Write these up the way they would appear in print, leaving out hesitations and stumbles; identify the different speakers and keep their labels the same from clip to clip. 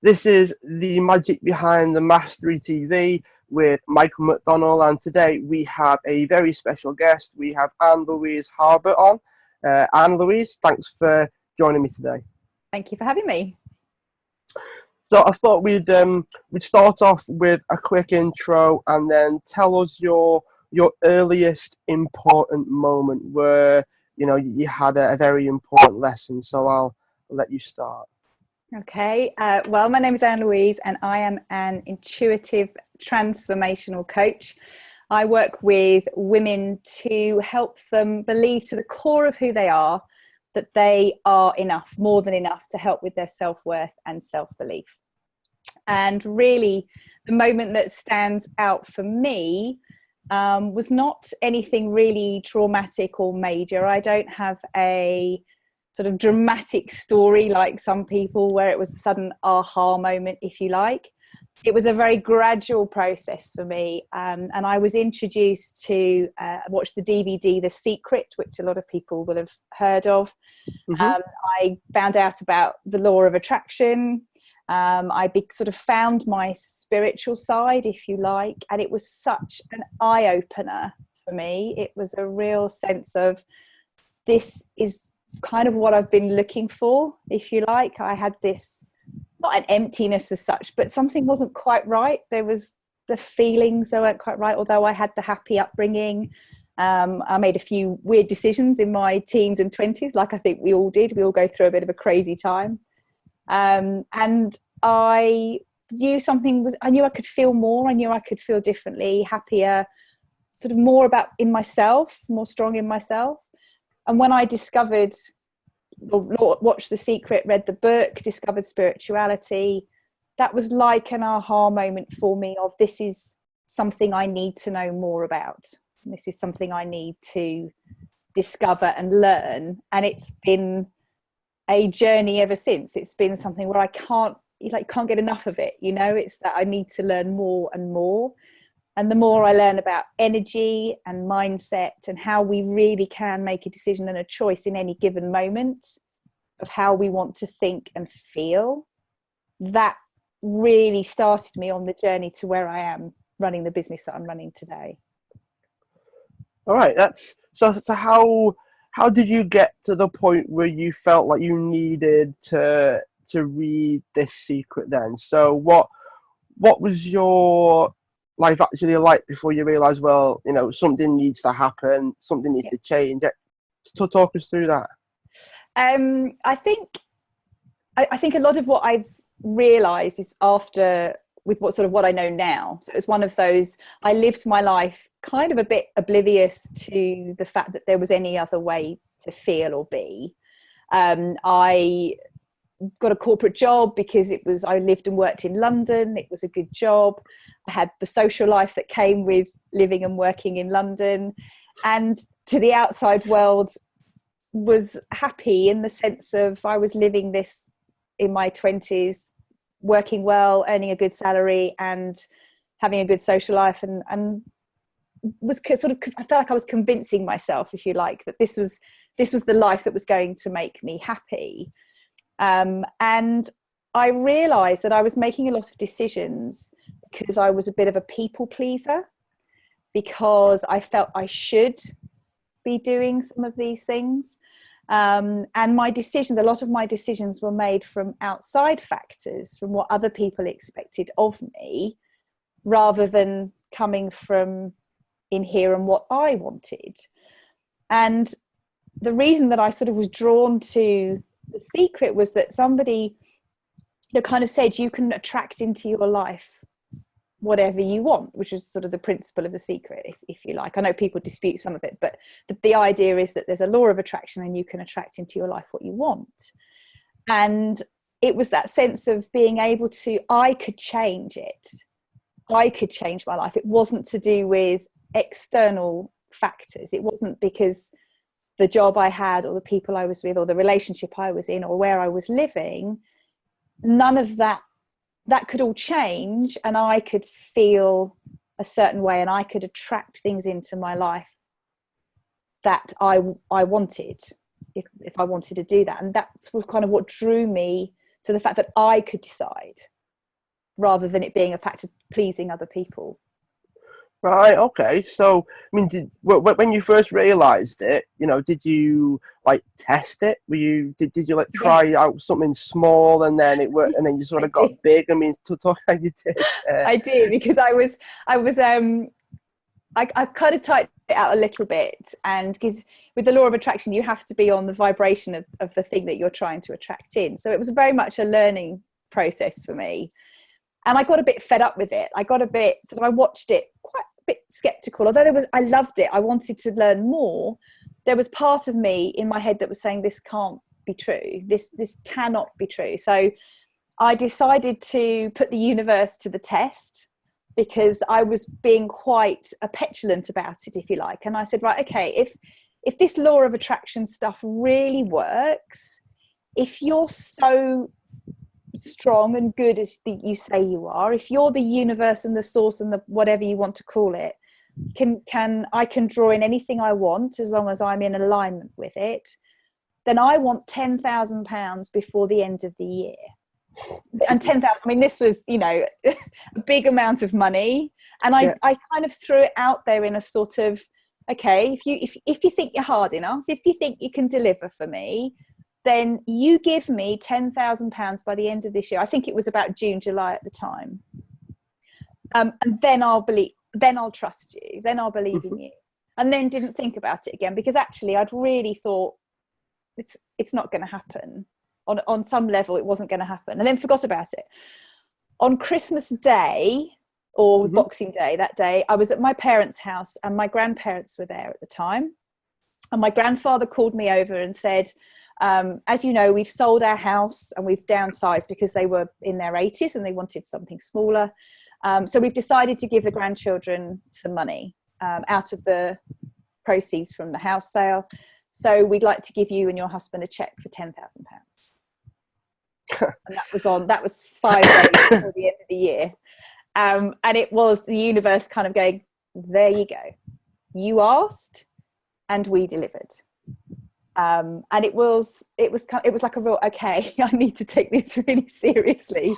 Speaker 1: This is the magic behind the Mastery TV with Michael McDonald, and today we have a very special guest. We have Anne-Louise Harbutt on. Anne-Louise, thanks for joining me today.
Speaker 2: Thank you for having me.
Speaker 1: So I thought we'd start off with a quick intro and then tell us your earliest important moment where you had a very important lesson. So I'll let you start.
Speaker 2: Okay, well, my name is Anne-Louise and I am an intuitive transformational coach. I work with women to help them believe to the core of who they are that they are enough, more than enough, to help with their self-worth and self-belief. And really, the moment that stands out for me was not anything really traumatic or major. I don't have a sort of dramatic story like some people where it was a sudden aha moment, if you like. It was a very gradual process for me, and I was introduced to watch the DVD The Secret, which a lot of people will have heard of.
Speaker 1: Mm-hmm.
Speaker 2: I found out about the law of attraction. I sort of found my spiritual side, if you like, and it was such an eye-opener for me. It was a real sense of, this is kind of what I've been looking for, if you like. I had this, not an emptiness as such, but something wasn't quite right. There was the feelings that weren't quite right, although I had the happy upbringing. I made a few weird decisions in my teens and 20s, like I think we all did. We all go through a bit of a crazy time. And I knew I knew I could feel more. I knew I could feel differently, happier, sort of more in myself, more strong in myself. And when I discovered, or watched The Secret, read the book, discovered spirituality, that was like an aha moment for me of, this is something I need to know more about. This is something I need to discover and learn. And it's been a journey ever since. It's been something where I can't get enough of it. It's that I need to learn more and more. And the more I learn about energy and mindset and how we really can make a decision and a choice in any given moment of how we want to think and feel, that really started me on the journey to where I am running the business that I'm running today.
Speaker 1: All right, that's so how did you get to the point where you felt like you needed to read this secret then? So what was your life actually like before you realized, well, something needs to happen, something needs to change? So talk us through that.
Speaker 2: I think a lot of what I've realized is with what I know now. So it's one of those, I lived my life kind of a bit oblivious to the fact that there was any other way to feel or be. I got a corporate job because I lived and worked in London. It was a good job. I had the social life that came with living and working in London, and to the outside world was happy in the sense of, I was living this in my 20s, working well, earning a good salary and having a good social life, and was sort of, I felt like I was convincing myself, if you like, that this was the life that was going to make me happy. And I realized that I was making a lot of decisions because I was a bit of a people pleaser, because I felt I should be doing some of these things. And a lot of my decisions were made from outside factors, from what other people expected of me, rather than coming from in here and what I wanted. And the reason that I sort of was drawn to The Secret was that somebody that kind of said, you can attract into your life whatever you want, which is sort of the principle of The Secret, if you like. I know people dispute some of it, but the idea is that there's a law of attraction and you can attract into your life what you want. And it was that sense of being able to, I could change it. I could change my life. It wasn't to do with external factors. It wasn't because the job I had or the people I was with or the relationship I was in or where I was living, none of that could all change, and I could feel a certain way and I could attract things into my life that I wanted, if I wanted to do that. And that's kind of what drew me to the fact that I could decide rather than it being a fact of pleasing other people.
Speaker 1: Right. Okay. So, I mean, when you first realised it, did you like test it? Did you like try
Speaker 2: Yes,
Speaker 1: out something small and then it worked, and then you sort
Speaker 2: I
Speaker 1: of got
Speaker 2: did.
Speaker 1: big? I mean, to talk how you did.
Speaker 2: I did, because I kind of typed it out a little bit, and because with the law of attraction, you have to be on the vibration of the thing that you're trying to attract in. So it was very much a learning process for me. And I got a bit fed up with it. I got a bit, sort of, I watched it quite a bit skeptical, although I loved it. I wanted to learn more. There was part of me in my head that was saying, this can't be true. This cannot be true. So I decided to put the universe to the test, because I was being quite petulant about it, if you like. And I said, right, okay, if this law of attraction stuff really works, if you're so strong and good as you say you are, if you're the universe and the source and the whatever you want to call it, I can draw in anything I want as long as I'm in alignment with it, then I want £10,000 before the end of the year. And 10,000, I mean, this was, a big amount of money. And I kind of threw it out there in a sort of, okay, if you think you're hard enough, if you think you can deliver for me, then you give me £10,000 by the end of this year. I think it was about June, July at the time. And then I'll trust you. Then I'll believe in you. And then didn't think about it again, because actually I'd really thought it's not going to happen. On some level, it wasn't going to happen, and then forgot about it. On Christmas Day or Boxing Day, that day, I was at my parents' house, and my grandparents were there at the time. And my grandfather called me over and said, as you know, we've sold our house and we've downsized because they were in their 80s and they wanted something smaller. So we've decided to give the grandchildren some money out of the proceeds from the house sale. So we'd like to give you and your husband a cheque for £10,000. And that was 5 days before the end of the year. And it was the universe kind of going, there you go. You asked and we delivered. And it was like a real, okay, I need to take this really seriously,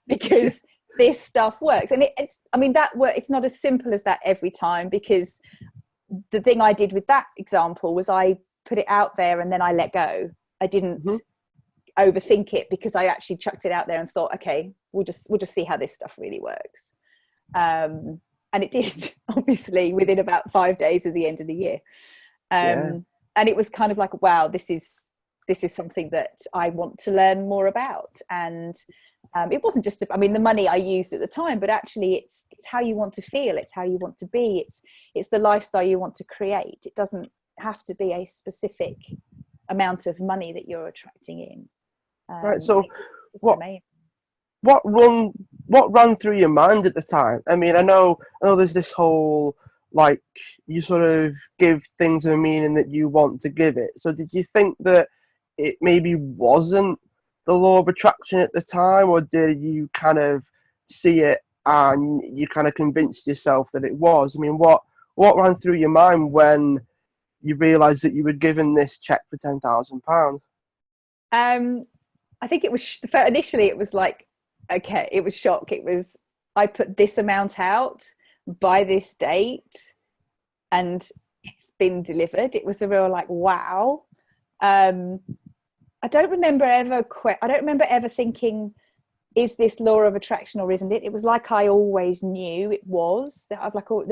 Speaker 2: because this stuff works. And it's not as simple as that every time, because the thing I did with that example was I put it out there and then I let go. I didn't overthink it, because I actually chucked it out there and thought, okay, we'll just see how this stuff really works. And it did, obviously, within about 5 days of the end of the year. And it was kind of like, wow, this is something that I want to learn more about. And it wasn't just, the money I used at the time, but actually it's how you want to feel. It's how you want to be. It's the lifestyle you want to create. It doesn't have to be a specific amount of money that you're attracting in.
Speaker 1: Right. So what ran through your mind at the time? I mean, I know there's this whole, like, you sort of give things a meaning that you want to give it. So did you think that it maybe wasn't the law of attraction at the time, or did you kind of see it and you kind of convinced yourself that it was? I mean, what ran through your mind when you realised that you were given this cheque for £10,000?
Speaker 2: I think it was initially it was like, okay, it was shock. It was, I put this amount out by this date and it's been delivered. It was a real like, wow. I don't remember ever thinking, is this law of attraction or isn't it? It was like I always knew it was. There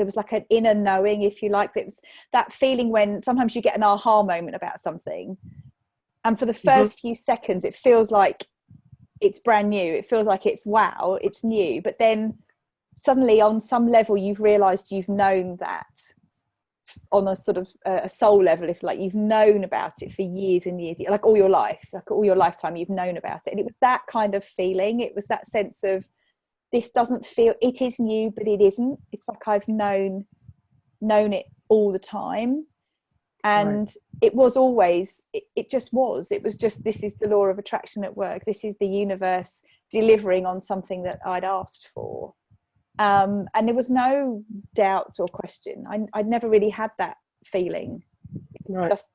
Speaker 2: was like an inner knowing, if you like. It was that feeling when sometimes you get an aha moment about something, and for the first few seconds it feels like it's brand new. It feels like it's wow, it's new. But then suddenly on some level you've realized you've known that on a sort of a soul level, if like you've known about it for years and years, like all your life, like all your lifetime you've known about it. And it was that kind of feeling. It was that sense of, this doesn't feel, it is new but it isn't. It's like I've known it all the time. And right. It was always, it just was, it was just, this is the law of attraction at work. This is the universe delivering on something that I'd asked for. And there was no doubt or question. I'd never really had that feeling. Right. Just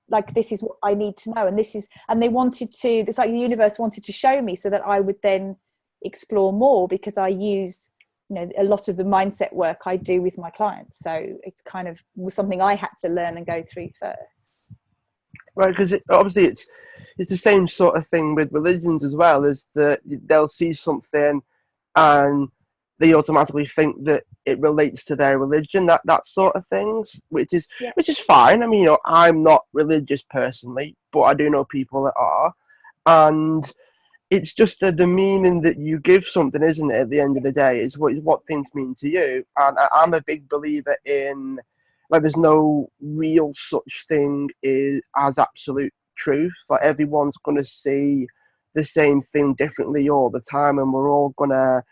Speaker 2: like, this is what I need to know. And they wanted to, it's like the universe wanted to show me so that I would then explore more, because I use, you know, a lot of the mindset work I do with my clients. So it's kind of was something I had to learn and go through first.
Speaker 1: Right, because obviously it's the same sort of thing with religions as well, is that they'll see something and they automatically think that it relates to their religion, that sort of things,
Speaker 2: Yeah.
Speaker 1: which is fine. I mean, you know, I'm not religious personally, but I do know people that are, and it's just the meaning that you give something, isn't it? At the end of the day, is what things mean to you. And I'm a big believer in, like, there's no real such thing as absolute truth. Like, everyone's gonna see the same thing differently all the time, and we're all gonna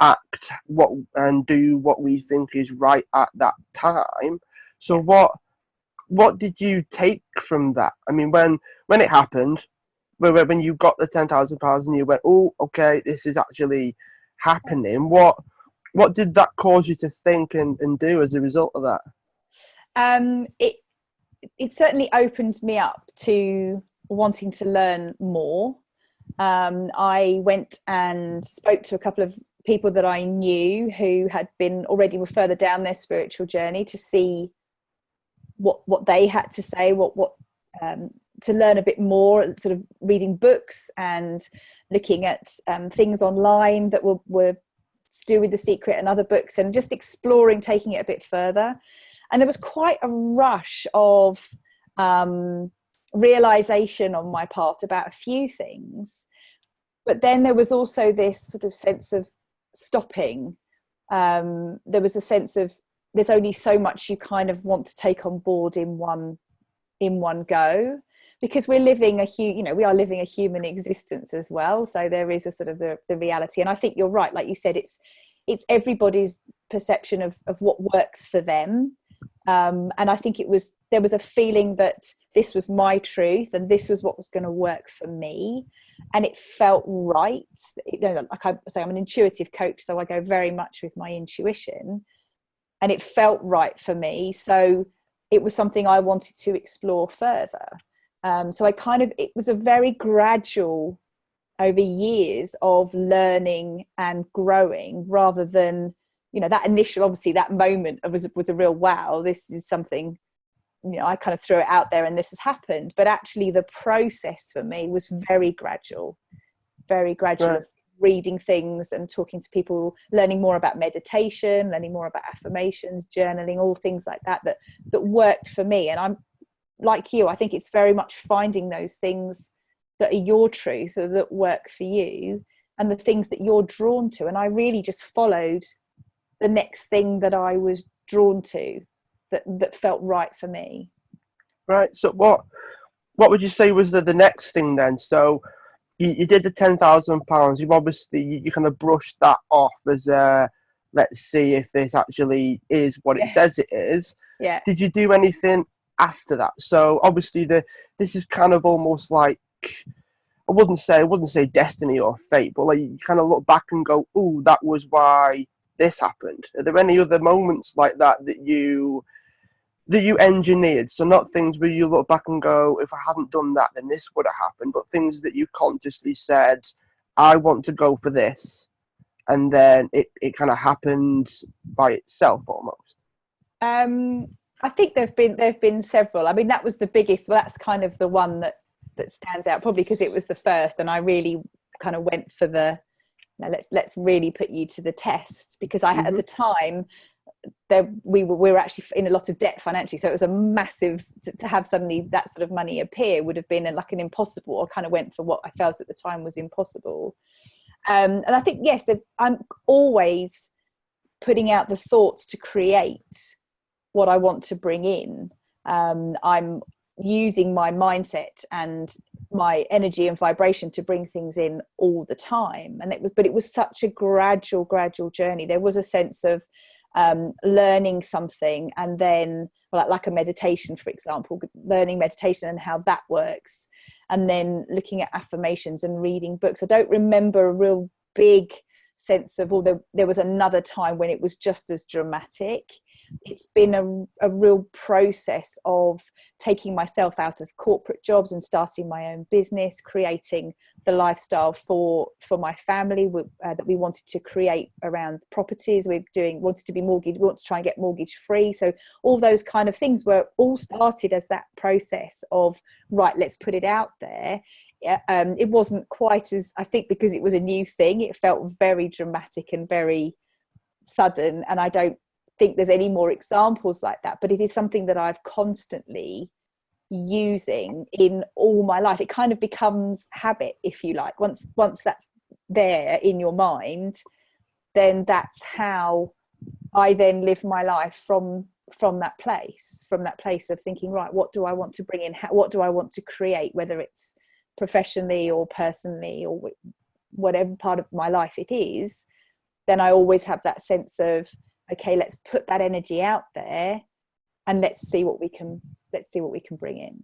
Speaker 1: act what and do what we think is right at that time. So what did you take from that? I mean, when it happened, when you got the £10,000 and you went, oh, okay, this is actually happening. What did that cause you to think and do as a result of that?
Speaker 2: It certainly opened me up to wanting to learn more. I went and spoke to a couple of people that I knew who had been already were further down their spiritual journey, to see what they had to say, to learn a bit more, sort of reading books and looking at things online that were to do with The Secret and other books, and just exploring, taking it a bit further. And there was quite a rush of realization on my part about a few things. But then there was also this sort of sense of stopping. There was a sense of there's only so much you kind of want to take on board in one go, because we are living a human existence as well. So there is a sort of the reality. And I think you're right. Like you said, it's everybody's perception of what works for them. And I think there was a feeling that this was my truth and this was what was going to work for me. And it felt right. You know, like I say, I'm an intuitive coach, so I go very much with my intuition, and it felt right for me. So it was something I wanted to explore further. So it was a very gradual, over years of learning and growing, rather than, you know, that initial, obviously that moment was a real wow, this is something, you know, I kind of threw it out there and this has happened. But actually the process for me was very gradual
Speaker 1: Right.
Speaker 2: of reading things and talking to people, learning more about meditation, learning more about affirmations, journaling, all things like that worked for me. And I'm like you, I think it's very much finding those things that are your truth, or that work for you, and the things that you're drawn to. And I really just followed the next thing that I was drawn to, that felt right for me.
Speaker 1: Right. So what would you say was the next thing then? So you did the £10,000. You've obviously you kind of brushed that off as let's see if this actually is what it says it is.
Speaker 2: Yeah.
Speaker 1: Did you do anything after that? So obviously this is kind of almost like, I wouldn't say destiny or fate, but like you kind of look back and go, oh, that was why this happened. Are there any other moments like that you engineered? So not things where you look back and go, if I hadn't done that, then this would have happened, but things that you consciously said, I want to go for this, and then it kind of happened by itself almost.
Speaker 2: I think there've been several. I mean, that was the biggest. Well, that's kind of the one that stands out, probably because it was the first, and I really kind of went for the, you know, let's really put you to the test, because I had, at the time, we were actually in a lot of debt financially, so it was a massive, to have suddenly that sort of money appear would have been like an impossible. I kind of went for what I felt at the time was impossible. And I think, yes, I'm always putting out the thoughts to create what I want to bring in. I'm using my mindset and my energy and vibration to bring things in all the time. And it was such a gradual journey. There was a sense of learning something, and then like a meditation, for example, learning meditation and how that works, and then looking at affirmations and reading books. I don't remember a real big sense of, there was another time when it was just as dramatic. it's been a real process of taking myself out of corporate jobs and starting my own business, creating the lifestyle for my family that we wanted to create around properties. Wanted to be mortgage, we want to try and get mortgage free. So all those kind of things were all started as that process of, right, let's put it out there. It wasn't quite as, I think, because it was a new thing, it felt very dramatic and very sudden, and I don't think there's any more examples like that, but it is something that I've constantly using in all my life. It kind of becomes habit, if you like. Once that's there in your mind, then that's how I then live my life from that place of thinking, right, what do I want to bring in, what do I want to create, whether it's professionally or personally or whatever part of my life it is. Then I always have that sense of, okay, let's put that energy out there and let's see what we can bring in.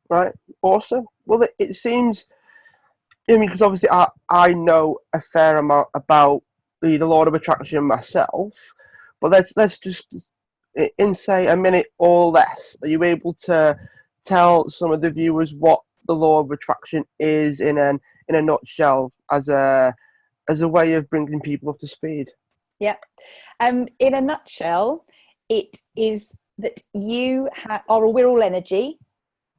Speaker 1: Right, awesome. Well, it seems, I mean, because obviously I know a fair amount about the law of attraction myself, but let's just, in say a minute or less, are you able to tell some of the viewers what the law of attraction is in a nutshell, as a way of bringing people up to speed?
Speaker 2: Yeah. In a nutshell, it is that we're all energy.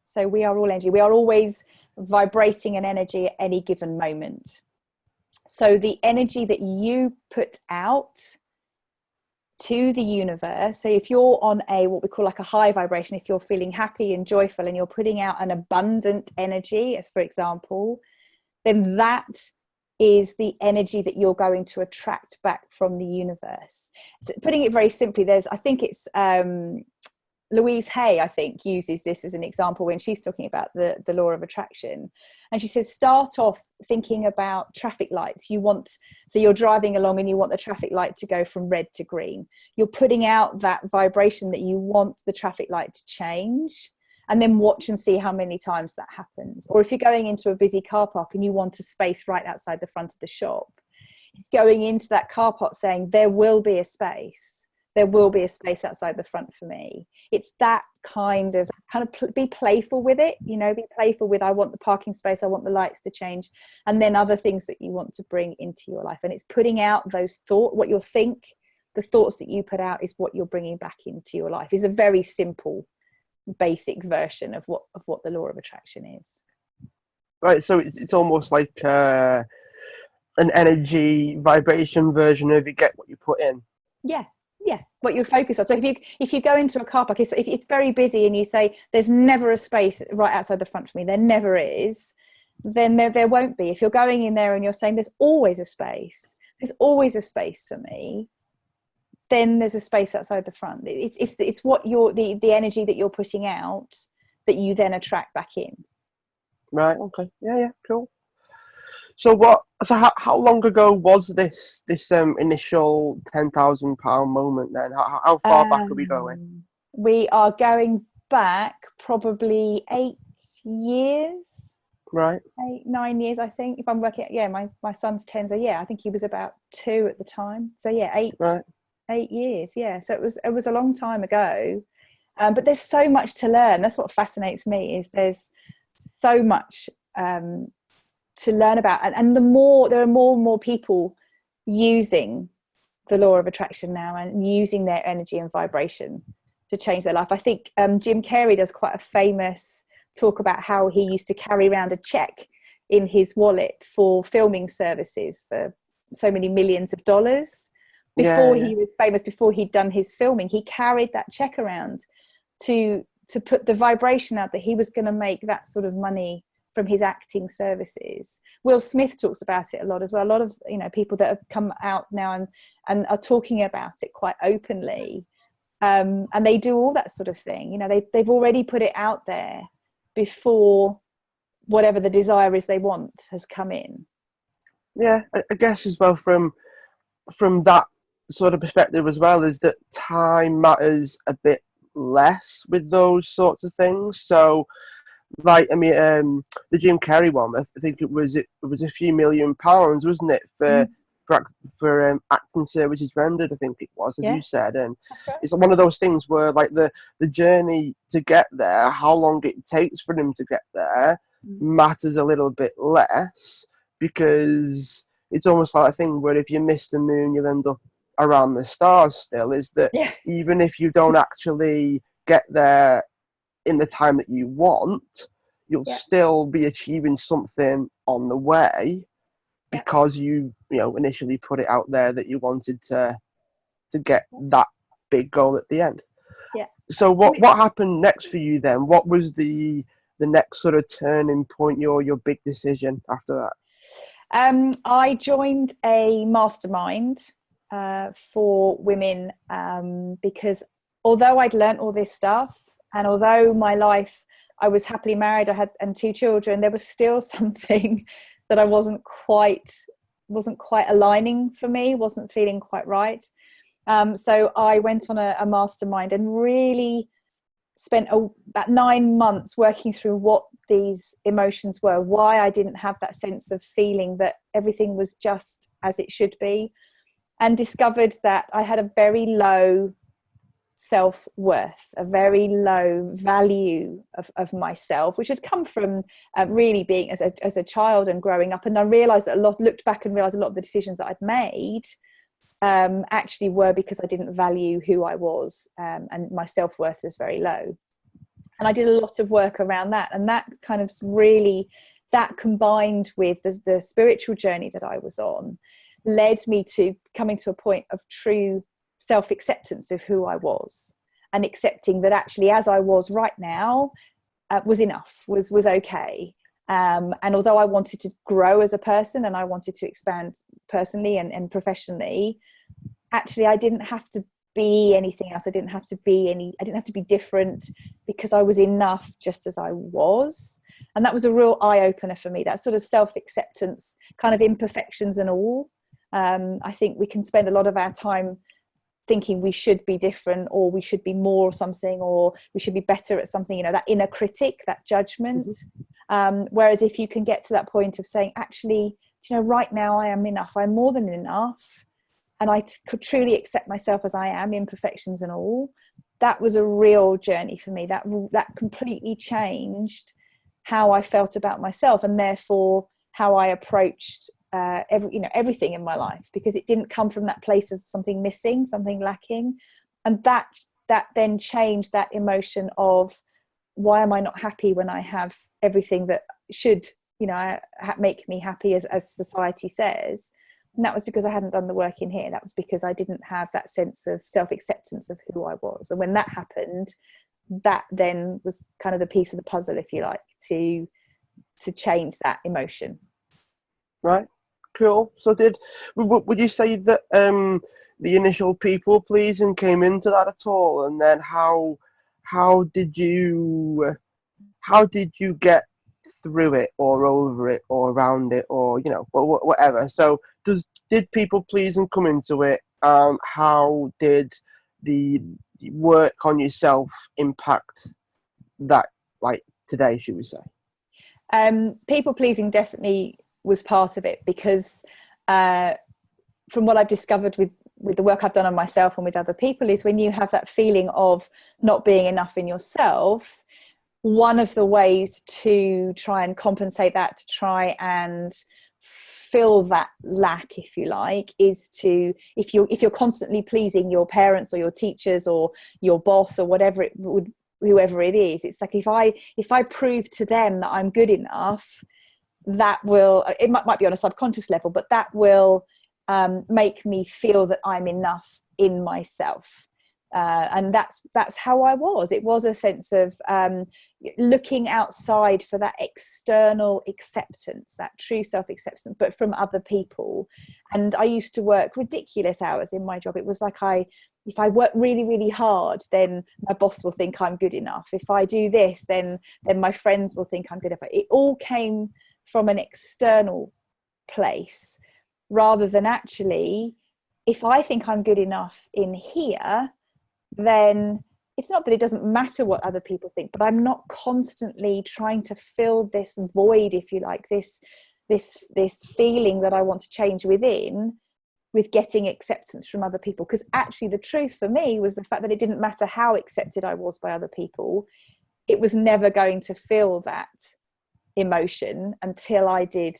Speaker 2: So we are all energy. We are always vibrating an energy at any given moment. So the energy that you put out to the universe, so if you're on what we call like a high vibration, if you're feeling happy and joyful and you're putting out an abundant energy, as for example, then that is the energy that you're going to attract back from the universe. So putting it very simply, I think it's Louise Hay, I think, uses this as an example when she's talking about the law of attraction. And she says, start off thinking about traffic lights. So you're driving along and you want the traffic light to go from red to green. You're putting out that vibration that you want the traffic light to change, and then watch and see how many times that happens. Or if you're going into a busy car park and you want a space right outside the front of the shop, it's going into that car park saying, there will be a space outside the front for me. It's that kind of be playful with it, be playful with, I want the parking space, I want the lights to change, and then other things that you want to bring into your life. And it's putting out those thoughts, the thoughts that you put out is what you're bringing back into your life. Is a very simple, basic version of what the law of attraction is.
Speaker 1: Right, so it's almost like an energy vibration version of you get what you put in.
Speaker 2: Yeah, what you focus on. So if you go into a car park, if it's very busy and you say there's never a space right outside the front for me, there never is, then there won't be. If you're going in there and you're saying there's always a space for me, then there's a space outside the front. It's what the energy that you're putting out that you then attract back in.
Speaker 1: Right. Okay. Yeah. Cool. So how long ago was this initial £10,000 moment then? How far back are we going?
Speaker 2: We are going back probably 8 years.
Speaker 1: Right.
Speaker 2: 8, 9 years, I think. If I'm working, my son's 10, so I think he was about 2 at the time. So 8. Right. 8 years, so it was a long time ago, but there's so much to learn. That's what fascinates me, is there's so much to learn about, and there are more and more people using the law of attraction now and using their energy and vibration to change their life. I think Jim Carrey does quite a famous talk about how he used to carry around a check in his wallet for filming services for so many millions of dollars. Before he was famous, before he'd done his filming, he carried that check around to put the vibration out that he was going to make that sort of money from his acting services. Will Smith talks about it a lot as well. A lot of people that have come out now and are talking about it quite openly, and they do all that sort of thing. They've already put it out there before whatever the desire is they want has come in.
Speaker 1: Yeah, I guess as well from that sort of perspective as well, is that time matters a bit less with those sorts of things. So like, I mean, the Jim Carrey one, I think it was a few £1 million, wasn't it, for for acting services rendered, I think it was, as
Speaker 2: Yeah,
Speaker 1: you said. And
Speaker 2: that's right.
Speaker 1: it's one of those things where, like, the journey to get there, how long it takes for them to get there, matters a little bit less, because it's almost like a thing where if you miss the moon, you'll end up around the stars still. Is that
Speaker 2: Yeah,
Speaker 1: even if you don't actually get there in the time that you want, you'll
Speaker 2: yeah,
Speaker 1: still be achieving something on the way,
Speaker 2: yeah,
Speaker 1: because you initially put it out there that you wanted to get that big goal at the end.
Speaker 2: yeah.
Speaker 1: So what happened next for you then? What was the next sort of turning point, your big decision after that?
Speaker 2: I joined a mastermind for women because although I'd learnt all this stuff, and although my life, I was happily married, I had and 2 children, there was still something that I wasn't quite aligning for me, wasn't feeling quite right. So I went on a mastermind and really spent about 9 months working through what these emotions were, why I didn't have that sense of feeling that everything was just as it should be, and discovered that I had a very low self-worth, a very low value of myself, which had come from really being as a child and growing up. And I realized that looked back and realized a lot of the decisions that I'd made actually were because I didn't value who I was, and my self-worth was very low. And I did a lot of work around that, and that kind of really, that combined with the spiritual journey that I was on, led me to coming to a point of true self-acceptance of who I was, and accepting that actually as I was right now was enough, was okay. And although I wanted to grow as a person and I wanted to expand personally and professionally, actually I didn't have to be anything else. I didn't have to be different, because I was enough just as I was. And that was a real eye-opener for me, that sort of self-acceptance, kind of imperfections and all. I think we can spend a lot of our time thinking we should be different, or we should be more something, or we should be better at something, that inner critic, that judgment. Whereas if you can get to that point of saying, actually, right now I am enough, I'm more than enough, and I could truly accept myself as I am, imperfections and all, that was a real journey for me. That completely changed how I felt about myself, and therefore how I approached everything in my life, because it didn't come from that place of something missing, something lacking. And that then changed that emotion of, why am I not happy when I have everything that should make me happy, as society says. And that was because I hadn't done the work in here. That was because I didn't have that sense of self-acceptance of who I was. And when that happened, that then was kind of the piece of the puzzle, if you like, to change that emotion.
Speaker 1: Right. Cool. So would you say that the initial people pleasing came into that at all, and then how did you get through it, or over it, or around it, or whatever? So did people pleasing come into it? How did the work on yourself impact that, like, today, should we say?
Speaker 2: People pleasing definitely was part of it, because from what I've discovered with the work I've done on myself and with other people, is when you have that feeling of not being enough in yourself, one of the ways to try and compensate that, to try and fill that lack, if you like, is to, if you're constantly pleasing your parents or your teachers or your boss or whatever whoever it is, it's like, if I prove to them that I'm good enough, that will, it might be on a subconscious level, but that will make me feel that I'm enough in myself. And that's how I was. It was a sense of looking outside for that external acceptance, that true self-acceptance, but from other people. And I used to work ridiculous hours in my job. It was like if I work really, really hard, then my boss will think I'm good enough. If I do this, then my friends will think I'm good enough. It all came from an external place, rather than actually, if I think I'm good enough in here, then it's not that it doesn't matter what other people think, but I'm not constantly trying to fill this void, if you like, this feeling that I want to change within, with getting acceptance from other people, because actually the truth for me was the fact that it didn't matter how accepted I was by other people, it was never going to feel that emotion until I did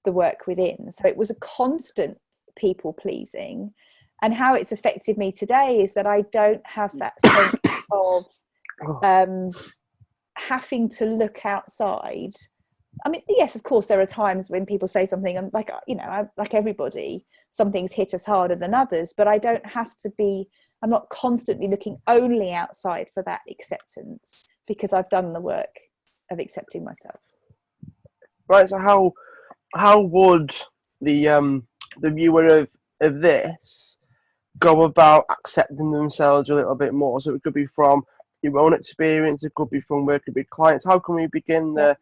Speaker 2: the work within. So it was a constant people pleasing, and how it's affected me today is that I don't have that sense of having to look outside. I mean, yes, of course, there are times when people say something, and like, you know, like everybody, some things hit us harder than others, but I don't have to be, I'm not constantly looking only outside for that acceptance, because I've done the work of accepting myself.
Speaker 1: Right. So how would the viewer of this go about accepting themselves a little bit more? So it could be from your own experience, it could be from working with clients. How can we begin the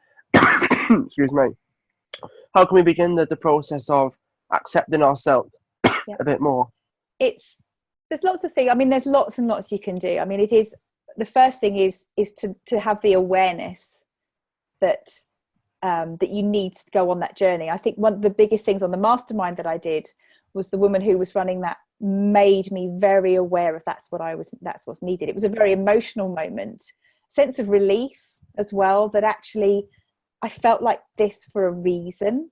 Speaker 1: excuse me, how can we begin the process of accepting ourselves a bit more?
Speaker 2: There's lots of things. I mean, there's lots and lots you can do. I mean, it is, the first thing is to have the awareness that that you need to go on that journey. I think one of the biggest things on the mastermind that I did was the woman who was running that made me very aware of that's what's needed. It was a very emotional moment, sense of relief as well, that actually I felt like this for a reason.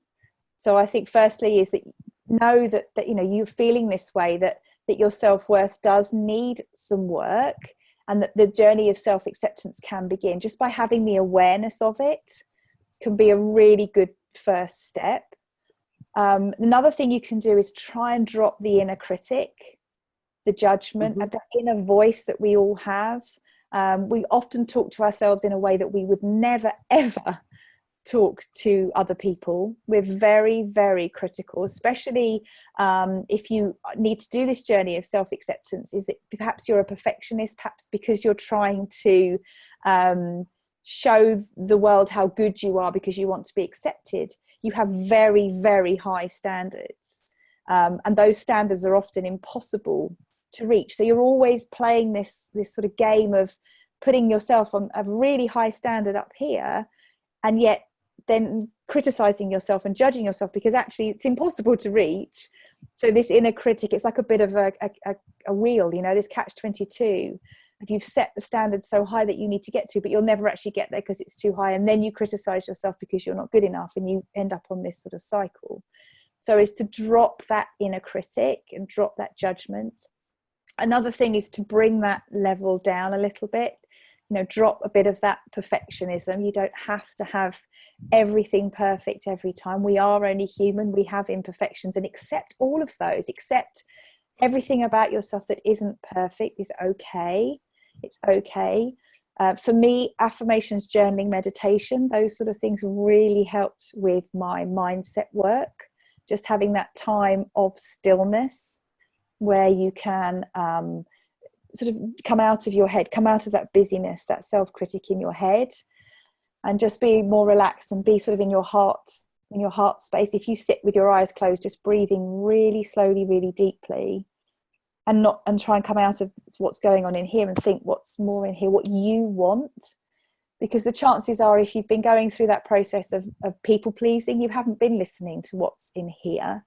Speaker 2: So I think firstly is that know that you know, you're feeling this way, that your self-worth does need some work, and that the journey of self-acceptance can begin just by having the awareness of it. Can be a really good first step. Another thing you can do is try and drop the inner critic, the judgment, and the inner voice that we all have. We often talk to ourselves in a way that we would never ever talk to other people. We're very, very critical, especially if you need to do this journey of self-acceptance. Is that perhaps you're a perfectionist, perhaps because you're trying to show the world how good you are because you want to be accepted. You have very, very high standards, and those standards are often impossible to reach. So you're always playing this sort of game of putting yourself on a really high standard up here, and yet then criticizing yourself and judging yourself because actually it's impossible to reach. So this inner critic, it's like a bit of a wheel, you know, this catch-22. If you've set the standard so high that you need to get to, but you'll never actually get there because it's too high, and then you criticize yourself because you're not good enough, and you end up on this sort of cycle. So it's to drop that inner critic and drop that judgment. Another thing is to bring that level down a little bit. You know, drop a bit of that perfectionism. You don't have to have everything perfect every time. We are only human. We have imperfections, and accept all of those. Accept everything about yourself that isn't perfect is okay. It's okay. For me, affirmations, journaling, meditation, those sort of things really helped with my mindset work. Just having that time of stillness where you can sort of come out of your head, come out of that busyness, that self-critic in your head, and just be more relaxed and be sort of in your heart space. If you sit with your eyes closed, just breathing really slowly, really deeply, and try and come out of what's going on in here and think what's more in here, what you want. Because the chances are, if you've been going through that process of people pleasing, you haven't been listening to what's in here.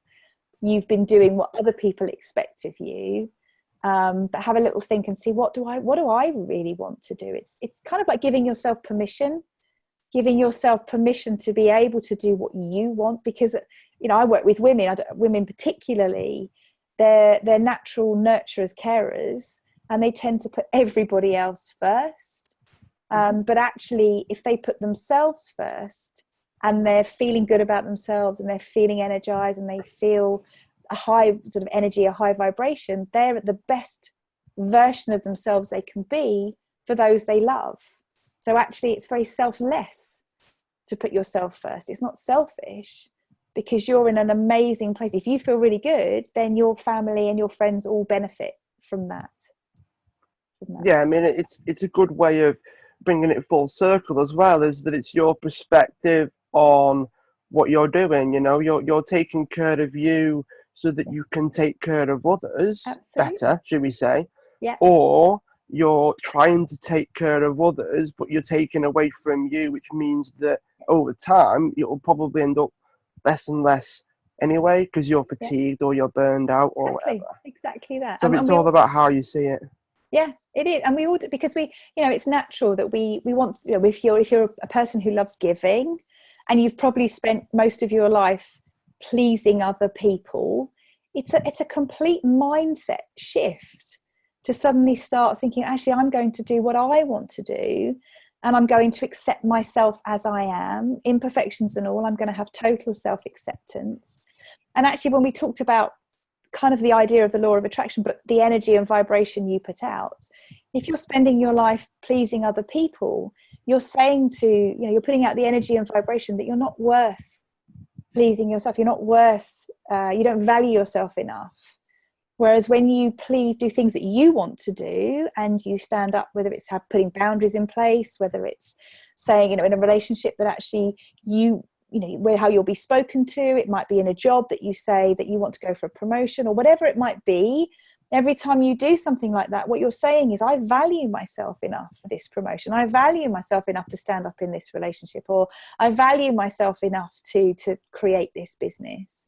Speaker 2: You've been doing what other people expect of you. But have a little think and see, what do I really want to do? It's kind of like giving yourself permission to be able to do what you want. Because, you know, I work with women particularly, they're natural nurturers, carers, and they tend to put everybody else first. But actually, if they put themselves first and they're feeling good about themselves and they're feeling energized and they feel a high sort of energy, a high vibration, they're at the best version of themselves they can be for those they love. So actually, it's very selfless to put yourself first. It's not selfish, because you're in an amazing place. If you feel really good, then your family and your friends all benefit from that.
Speaker 1: Yeah, I mean, it's a good way of bringing it full circle as well, is that it's your perspective on what you're doing. You know, you're taking care of you so that you can take care of others. Absolutely. Better, should we say?
Speaker 2: Yeah.
Speaker 1: Or you're trying to take care of others, but you're taking away from you, which means that over time you'll probably end up less and less anyway, because you're
Speaker 2: Yeah,
Speaker 1: fatigued or you're burned out or whatever.
Speaker 2: exactly that.
Speaker 1: So it's all about how you see it.
Speaker 2: Yeah, it is, and we all do, because we, it's natural that we want, if you're a person who loves giving, and you've probably spent most of your life pleasing other people, it's a complete mindset shift to suddenly start thinking, actually, I'm going to do what I want to do, and I'm going to accept myself as I am, imperfections and all. I'm going to have total self-acceptance. And actually, when we talked about kind of the idea of the law of attraction, but the energy and vibration you put out, if you're spending your life pleasing other people, you're saying you're putting out the energy and vibration that you're not worth pleasing yourself. You're not worth, you don't value yourself enough. Whereas when you do things that you want to do, and you stand up, whether it's putting boundaries in place, whether it's saying, in a relationship that actually how you'll be spoken to, it might be in a job that you say that you want to go for a promotion or whatever it might be. Every time you do something like that, what you're saying is, I value myself enough for this promotion. I value myself enough to stand up in this relationship, or I value myself enough to create this business.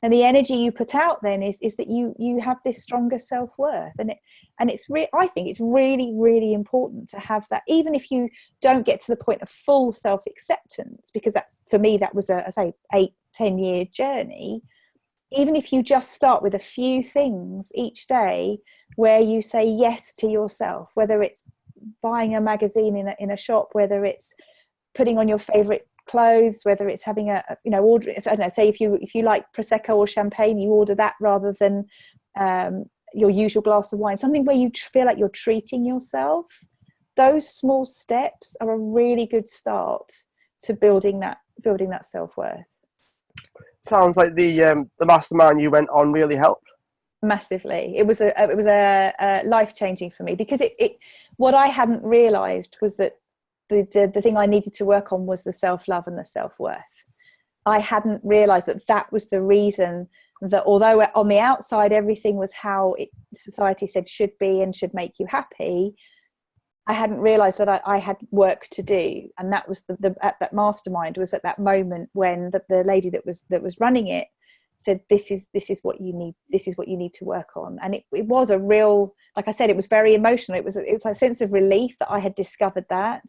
Speaker 2: And the energy you put out then is that you have this stronger self-worth. And I think it's really, really important to have that, even if you don't get to the point of full self-acceptance, because for me, that was a 8-10 year journey. Even if you just start with a few things each day where you say yes to yourself, whether it's buying a magazine in a shop, whether it's putting on your favorite clothes, whether it's having order, I don't know, say if you like prosecco or champagne, you order that rather than your usual glass of wine, something where you feel like you're treating yourself. Those small steps are a really good start to building that self-worth.
Speaker 1: Sounds like the mastermind you went on really helped.
Speaker 2: Massively. It was a life-changing for me, because it what I hadn't realized was that the thing I needed to work on was the self-love and the self-worth. I hadn't realized that was the reason that, although on the outside everything was how society said should be and should make you happy, I hadn't realized that I had work to do. And that was that mastermind was at that moment when the lady that was running it said, this is what you need. This is what you need to work on. And it was a real, like I said, it was very emotional. It was a sense of relief that I had discovered that,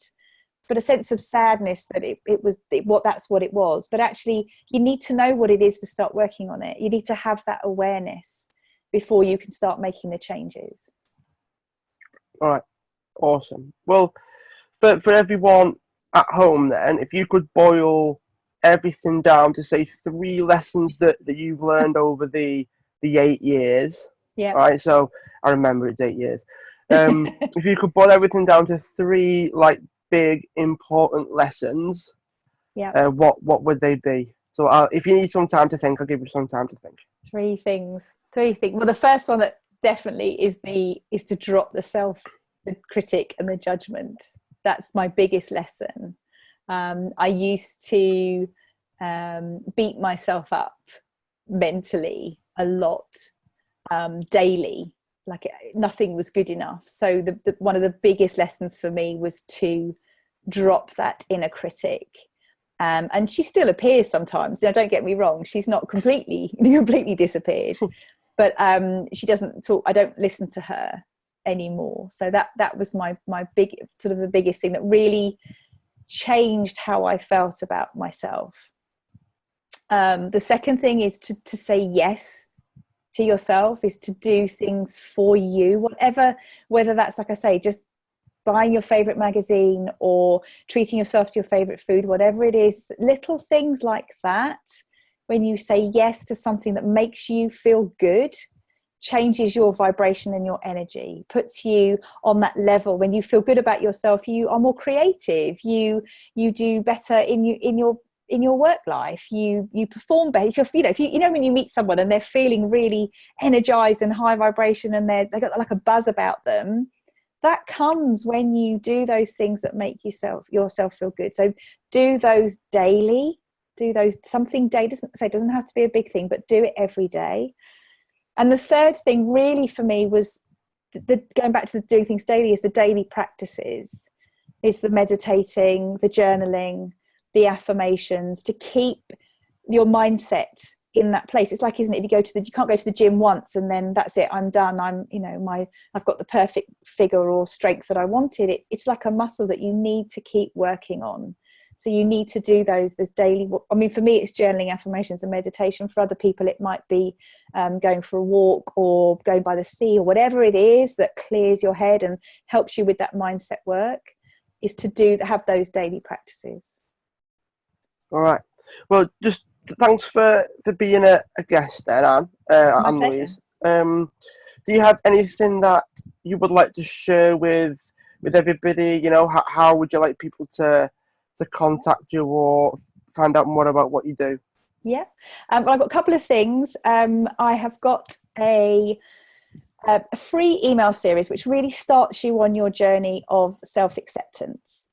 Speaker 2: but a sense of sadness that that's what it was. But actually, you need to know what it is to start working on it. You need to have that awareness before you can start making the changes.
Speaker 1: All right. Awesome. Well, for everyone at home then, if you could boil everything down to say 3 lessons that you've learned over the 8 years.
Speaker 2: Yeah.
Speaker 1: Right. So I remember it's 8 years. If you could boil everything down to 3 big important lessons, what would they be? So if you need some time to think, I'll give you some time to think.
Speaker 2: 3 things. Well, the first one that definitely is to drop the critic and the judgment. That's my biggest lesson. I used to beat myself up mentally a lot, daily, like nothing was good enough. So one of the biggest lessons for me was to drop that inner critic. And she still appears sometimes. Don't get me wrong, she's not completely disappeared, but she doesn't talk. I don't listen to her anymore. So that was my big, sort of the biggest thing that really changed how I felt about myself. The second thing is to say yes to yourself, is to do things for you, whether that's, like I say, just buying your favorite magazine or treating yourself to your favorite food, whatever it is, little things like that. When you say yes to something that makes you feel good, changes your vibration and your energy, puts you on that level. When you feel good about yourself, you are more creative, you do better in your work life, you perform better. If you when you meet someone and they're feeling really energized and high vibration and they got like a buzz about them, that comes when you do those things that make yourself feel good. So do those daily, something day. It doesn't have to be a big thing, but do it every day. And the third thing really for me was going back to doing things daily, is the daily practices, is the meditating, the journaling, the affirmations, to keep your mindset in that place. It's like, isn't it, if you can't go to the gym once and then that's it, I'm done, I've got the perfect figure or strength that I wanted. It's like a muscle that you need to keep working on. So you need to do those daily. I mean, for me, it's journaling, affirmations and meditation. For other people, it might be going for a walk or going by the sea, or whatever it is that clears your head and helps you with that mindset work, is to have those daily practices.
Speaker 1: All right. Well, just thanks for being a guest there, Anne-Louise. Do you have anything that you would like to share with everybody? You know, how would you like people to contact you or find out more about what you do?
Speaker 2: Yeah, well, I've got a couple of things. I have got a free email series which really starts you on your journey of self-acceptance.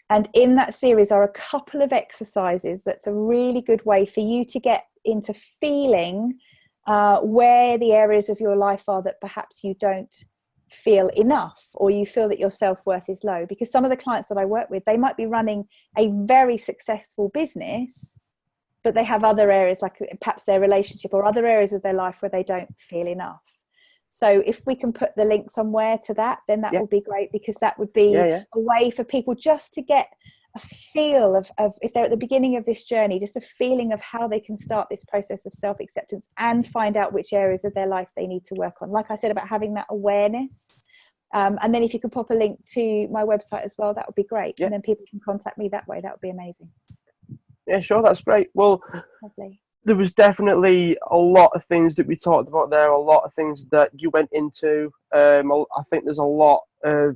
Speaker 2: And in that series are a couple of exercises that's a really good way for you to get into feeling where the areas of your life are that perhaps you don't feel enough, or you feel that your self-worth is low. Because some of the clients that I work with, they might be running a very successful business, but they have other areas, like perhaps their relationship or other areas of their life, where they don't feel enough. So if we can put the link somewhere to that, then that would be great, because that would be a way for people just to get a feel of, if they're at the beginning of this journey, just a feeling of how they can start this process of self-acceptance and find out which areas of their life they need to work on. Like I said, about having that awareness. And then if you could pop a link to my website as well, that would be great. And then people can contact me that way. That would be amazing.
Speaker 1: Yeah, sure. That's great. Well,
Speaker 2: lovely.
Speaker 1: There was definitely a lot of things that we talked about there, a lot of things that you went into. I think there's a lot of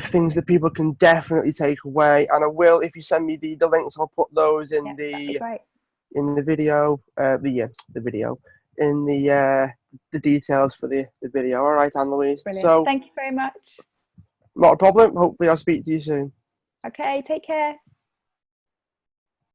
Speaker 1: things that people can definitely take away. And I will, if you send me the links, I'll put those in the video, in the details for the video. All right, Anne-Louise.
Speaker 2: Brilliant.
Speaker 1: So,
Speaker 2: thank you very much.
Speaker 1: Not a problem. Hopefully I'll speak to you soon.
Speaker 2: Okay, take care.